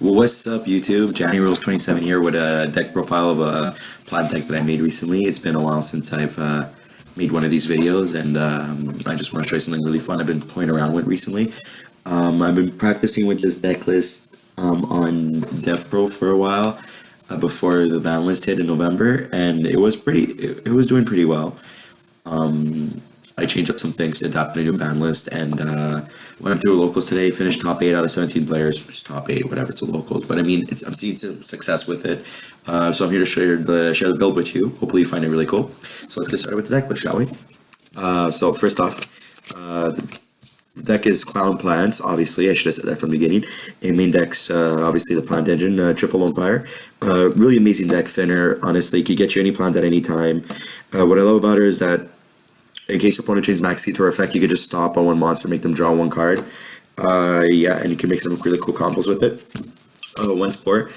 What's up, YouTube? Nov.2015 here with a deck profile of a plant deck that I made recently. It's been a while since I've made one of these videos, and I just want to show you something really fun I've been playing around with recently. I've been practicing with this deck list on Dev Pro for a while before the ban list hit in November, and it was doing pretty well. I changed up some things to adapt to the new ban list, and went up through locals today, finished top 8 out of 17 players, just top 8, whatever, it's a locals. But I mean, I'm seeing some success with it, so I'm here to share the build with you. Hopefully you find it really cool. So let's get started with the deck, shall we? So first off, the deck is Clown Plants, obviously. I should have said that from the beginning. A main deck's obviously the Plant Engine, triple Lone Fire. Really amazing deck, thinner, honestly. It could get you any plant at any time. What I love about her is that in case your opponent chains Max to her effect, you could just stop on one monster, make them draw one card. Yeah, and you can make some really cool combos with it. One Spore,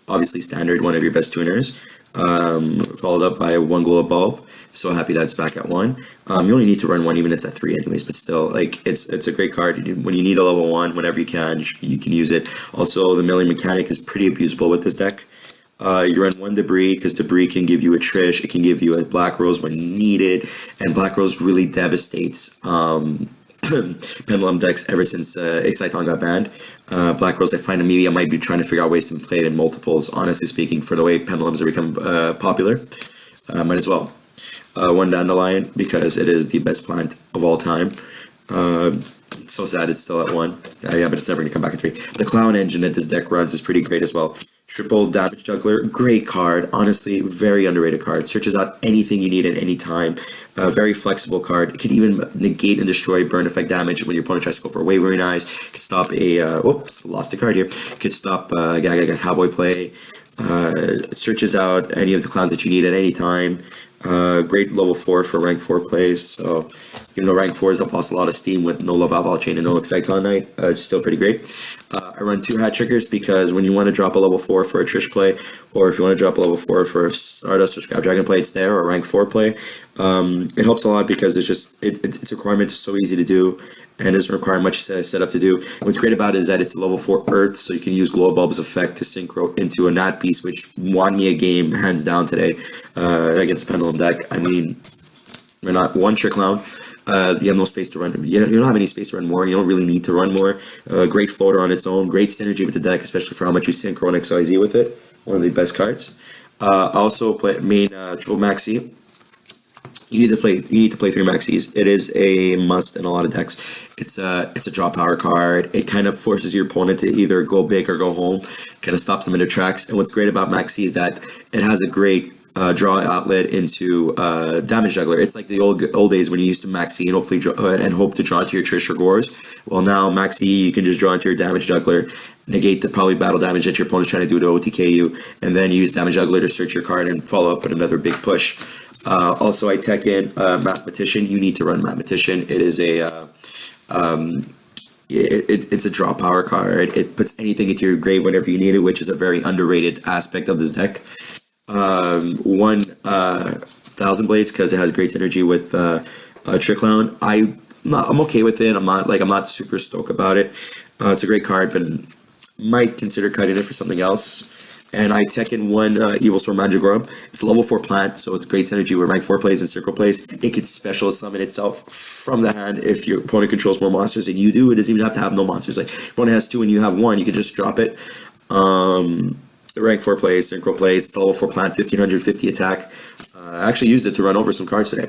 obviously standard, one of your best tuners. Followed up by one Glow Up Bulb. So happy that it's back at 1. You only need to run 1, even if it's at 3 anyways, but still, like, it's a great card. When you need a level 1, whenever you can use it. Also, the milling mechanic is pretty abusable with this deck. You run 1 Debris, because Debris can give you a Trish, it can give you a Black Rose when needed, and Black Rose really devastates Pendulum decks ever since Exciton got banned. Black Rose, I find maybe I might be trying to figure out ways to play it in multiples, honestly speaking, for the way Pendulums have become popular. Might as well. 1 Dandelion, because it is the best plant of all time. So sad it's still at 1. Yeah, but it's never going to come back at 3. The Clown Engine that this deck runs is pretty great as well. Triple Damage Juggler, great card. Honestly, very underrated card. Searches out anything you need at any time. Very flexible card. It can even negate and destroy burn effect damage when your opponent tries to go for a Wavering Eyes. It could stop a, whoops, lost a card here. It could stop Gaga Cowboy play. It searches out any of the clowns that you need at any time. Great level 4 for rank 4 plays. So even though rank 4s have lost a lot of steam with no Love Aval Chain and no Exciton Knight, it's still pretty great. I run 2 Hat Trickers because when you want to drop a level 4 for a Trish play, or if you want to drop a level 4 for Stardust or Scrap Dragon play, it's there, or a rank 4 play. It helps a lot because it's a requirement, it's so easy to do, and doesn't require much setup to do. And what's great about it is that it's a level 4 Earth, so you can use Glow Bulb's effect to synchro into a Nat Beast, which won me a game hands down today against a Pendulum deck. I mean, we're not 1 Trick Clown. You have no space to run. You don't have any space to run more. You don't really need to run more. Great floater on its own. Great synergy with the deck, especially for how much you synchro and XYZ with it. One of the best cards. Also play main triple Maxi. You need to play 3 Maxis. It is a must in a lot of decks. It's a draw power card. It kind of forces your opponent to either go big or go home. Kind of stops them in their tracks. And what's great about Maxi is that it has a great draw outlet into Damage Juggler. It's like the old days when you used to Maxi and hopefully hope to draw into your Trish or Gores. Well, now Maxi, you can just draw into your Damage Juggler, negate the probably battle damage that your opponent's trying to do to OTK you, and then use Damage Juggler to search your card and follow up with another big push. Also, I tech in Mathematician. You need to run Mathematician. It is a it's a draw power card. It puts anything into your grave whenever you need it, which is a very underrated aspect of this deck. 1,000 Blades because it has great synergy with Trick Clown. I'm okay with it. I'm not super stoked about it. It's a great card, but might consider cutting it for something else. And I tech in 1 Evil Storm Mandragora. It's a level 4 plant, so it's great synergy with rank 4 plays and circle plays. It could special summon itself from the hand if your opponent controls more monsters than you do. It doesn't even have to have no monsters. Like, if your opponent has 2 and you have 1, you can just drop it. Rank 4 plays, synchro plays. It's a level 4 plant, 1550 attack. I actually used it to run over some cards today.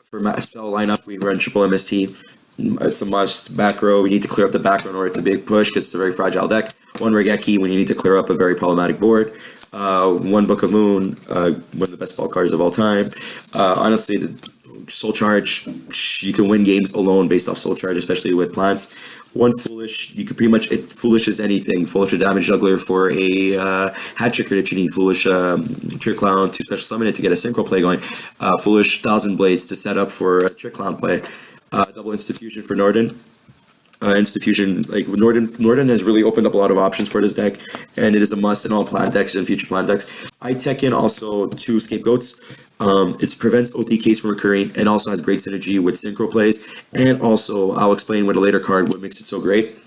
For spell lineup, we run triple MST. It's a must. Back row, we need to clear up the back row in order to big push because it's a very fragile deck. 1 Regeki when you need to clear up a very problematic board. 1 Book of Moon, one of the best ball cards of all time. Honestly, the Soul Charge, you can win games alone based off Soul Charge, especially with plants. 1 Foolish, you can pretty much, Foolish is anything. Foolish or Damage Juggler for a Hat Tricker that you need. Foolish Trick Clown to special summon it to get a synchro play going. Foolish 1,000 Blades to set up for a Trick Clown play. Double Institution for Norden. Institution, like Norden has really opened up a lot of options for this deck, and it is a must in all plan decks and future plan decks. I tech in also 2 Scapegoats. It prevents OTKs from recurring, and also has great synergy with synchro plays, and also I'll explain with a later card what makes it so great.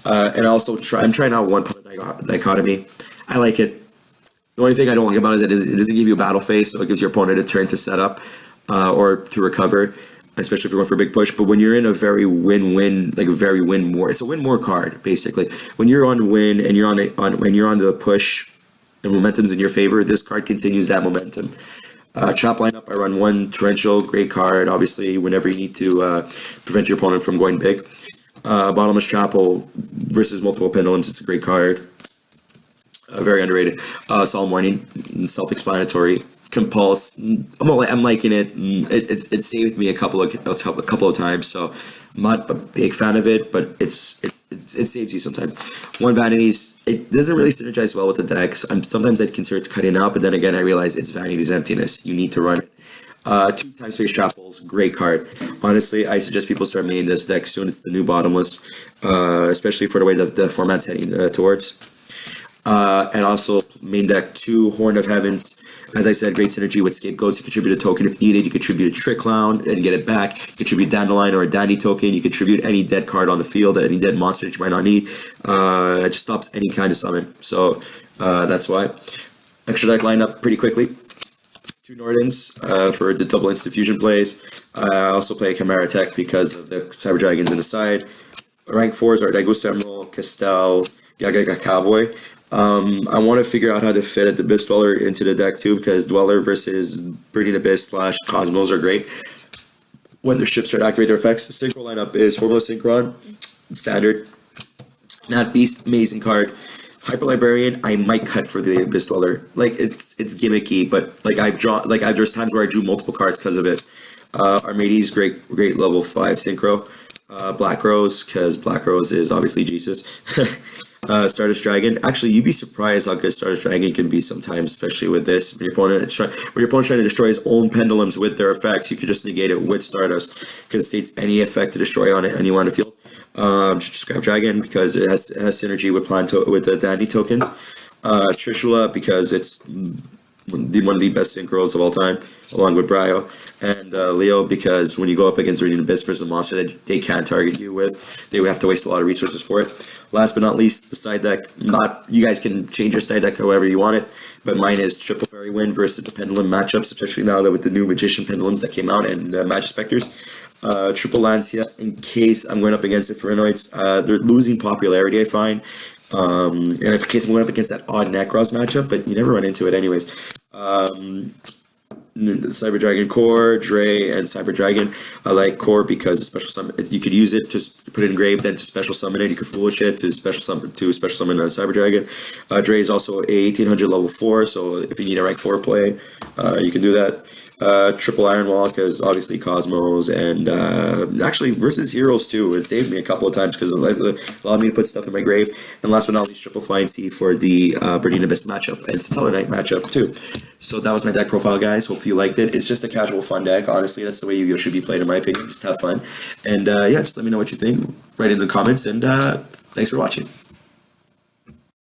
And also I'm trying out one Opponent Dichotomy. I like it. The only thing I don't like about it is it doesn't give you a battle phase, so it gives your opponent a turn to set up or to recover, especially if you're going for a big push. But when you're in a very win-win, like a very win-more, it's a win-more card basically. When you're on win and you're when you're on the push and momentum's in your favor, this card continues that momentum. Chop lineup, I run 1 Torrential, great card, obviously, whenever you need to prevent your opponent from going big. Bottomless Chapel versus multiple Pendulums, it's a great card. Very underrated. Solemn Warning, self-explanatory. Compulse, I'm liking it. It saved me a couple of times, so I'm not a big fan of it, but it saves you sometimes. 1 Vanities, it doesn't really synergize well with the decks. Sometimes I consider cutting out, but then again I realize it's Vanity's Emptiness. You need to run it. 2 Time Space Chapels, great card. Honestly, I suggest people start maining this deck soon. It's the new Bottomless, especially for the way the format's heading towards. And also main deck 2 Horn of Heavens. As I said, great synergy with Scapegoats. You contribute a token if needed. You contribute a Trick Clown and get it back. You contribute Dandelion or a Dandy token. You contribute any dead card on the field, any dead monster that you might not need. It just stops any kind of summon. So that's why. Extra deck lineup pretty quickly. 2 Nordens for the double instant fusion plays. I also play Chimera Tech because of the Cyber Dragons in the side. Rank 4s are Daigusto Emerald, Castel, Yaga Cowboy. I want to figure out how to fit the Abyss Dweller into the deck too, because Dweller versus Burning Abyss / Cosmos are great when their ships start to activate their effects. The synchro lineup is Formula Synchron, standard. Not Beast, amazing card. Hyper Librarian, I might cut for the Abyss Dweller. Like it's gimmicky, but like there's times where I drew multiple cards because of it. Armades, great level 5 synchro. Black Rose, because Black Rose is obviously Jesus. Stardust Dragon. Actually, you'd be surprised how good Stardust Dragon can be sometimes, especially with this. When your opponent's trying to destroy his own pendulums with their effects, you could just negate it with Stardust because it states any effect to destroy on it anywhere on the field. Just grab Dragon because it has synergy with with the Dandy tokens. Trishula because it's one of the best synchros of all time, along with Bryo, and Leo because when you go up against Radiant Abyss versus a monster that they can't target you with, they would have to waste a lot of resources for it. Last but not least, the side deck. You guys can change your side deck however you want it, but mine is Triple Fairy Wind versus the Pendulum matchups, especially now that with the new Magician Pendulums that came out and Magic Specters. Triple Lancia in case I'm going up against it for Infernoids. They're losing popularity, I find. And in case I'm going up against that odd Necros matchup, but you never run into it anyways. Cyber Dragon Core, Dre, and Cyber Dragon. I like Core because special summon. You could use it to put it in grave, then to special summon it. You could foolish it to special summon a Cyber Dragon. Dre is also a 1800 level 4, so if you need a rank 4 play, you can do that. Triple Iron Wall because obviously Cosmos, and actually versus Heroes too. It saved me a couple of times because it allowed me to put stuff in my grave. And last but not least, Triple Flying Sea for the Burning Abyss matchup and Stellar Knight matchup too. So that was my deck profile, guys. Hope you liked it. It's just a casual fun deck. Honestly, that's the way Yu-Gi-Oh should be played in my opinion. Just have fun. And yeah, just let me know what you think. Write in the comments, and thanks for watching.